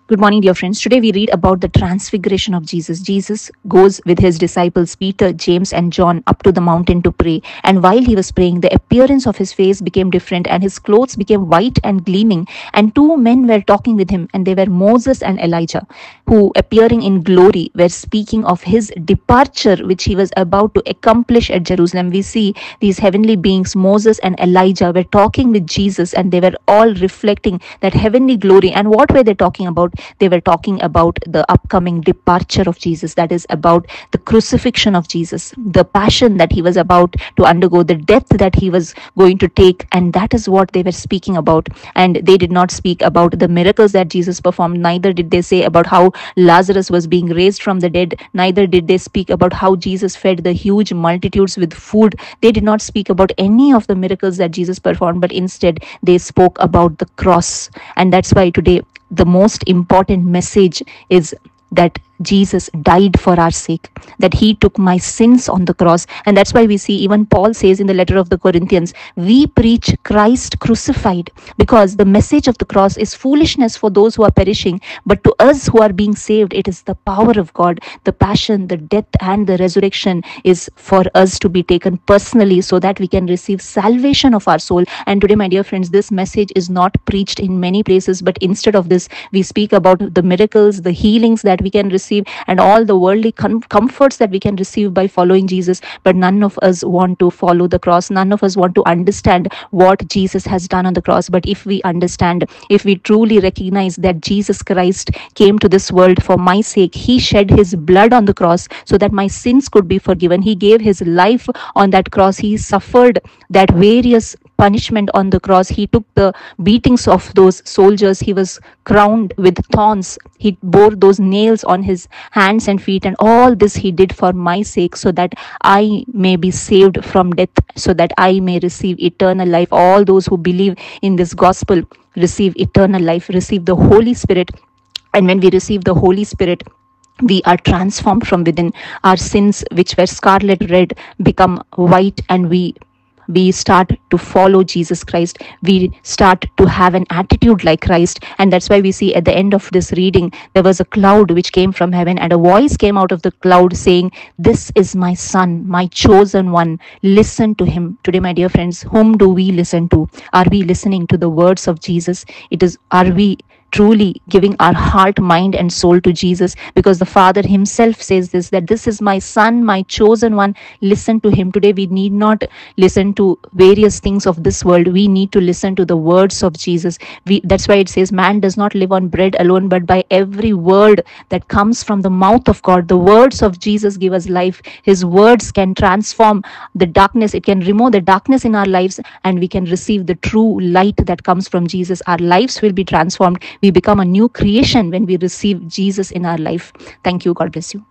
Good morning, dear friends. Today we read about the transfiguration of Jesus. Jesus goes with his disciples, Peter, James, and John, up to the mountain to pray. And while he was praying, the appearance of his face became different, and his clothes became white and gleaming. And two men were talking with him, and they were Moses and Elijah, who, appearing in glory, were speaking of his departure, which he was about to accomplish at Jerusalem. We see these heavenly beings, Moses and Elijah, were talking with Jesus, and they were all reflecting that heavenly glory. And what were they talking about? They were talking about the upcoming departure of Jesus, that is about the crucifixion of Jesus, the passion that he was about to undergo, the death that he was going to take, and that is what they were speaking about. And they did not speak about the miracles that Jesus performed, neither did they say about how Lazarus was being raised from the dead, neither did they speak about how Jesus fed the huge multitudes with food. They did not speak about any of the miracles that Jesus performed, but instead they spoke about the cross. And that's why today the most important message is that Jesus died for our sake, that he took my sins on the cross. And that's why we see even Paul says in the letter of the Corinthians, we preach Christ crucified, because the message of the cross is foolishness for those who are perishing, but to us who are being saved, it is the power of God. The passion, the death, and the resurrection is for us to be taken personally, so that we can receive salvation of our soul. And today, my dear friends, this message is not preached in many places, but instead of this, we speak about the miracles, the healings that we can receive, and all the worldly comforts that we can receive by following Jesus. But none of us want to follow the cross. None of us want to understand what Jesus has done on the cross. But if we understand, if we truly recognize that Jesus Christ came to this world for my sake, he shed his blood on the cross so that my sins could be forgiven. He gave his life on that cross. He suffered that various punishment on the cross. He took the beatings of those soldiers. He was crowned with thorns. He bore those nails on his hands and feet, and all this he did for my sake, so that I may be saved from death, so that I may receive eternal life. All those who believe in this gospel receive eternal life, receive the Holy Spirit. And when we receive the Holy Spirit, we are transformed from within. Our sins, which were scarlet red, become white, and we start to follow Jesus Christ. We start to have an attitude like Christ. And that's why we see at the end of this reading, there was a cloud which came from heaven, and a voice came out of the cloud saying, "This is my son, my chosen one. Listen to him." Today, my dear friends, whom do we listen to? Are we listening to the words of Jesus? Are we truly giving our heart, mind, and soul to Jesus? Because the Father himself says this, that this is my son, my chosen one. Listen to him. Today we need not listen to various things of this world. We need to listen to the words of Jesus. That's why it says, man does not live on bread alone, but by every word that comes from the mouth of God. The words of Jesus give us life. His words can transform the darkness. It can remove the darkness in our lives, and we can receive the true light that comes from Jesus. Our lives will be transformed. We become a new creation when we receive Jesus in our life. Thank you. God bless you.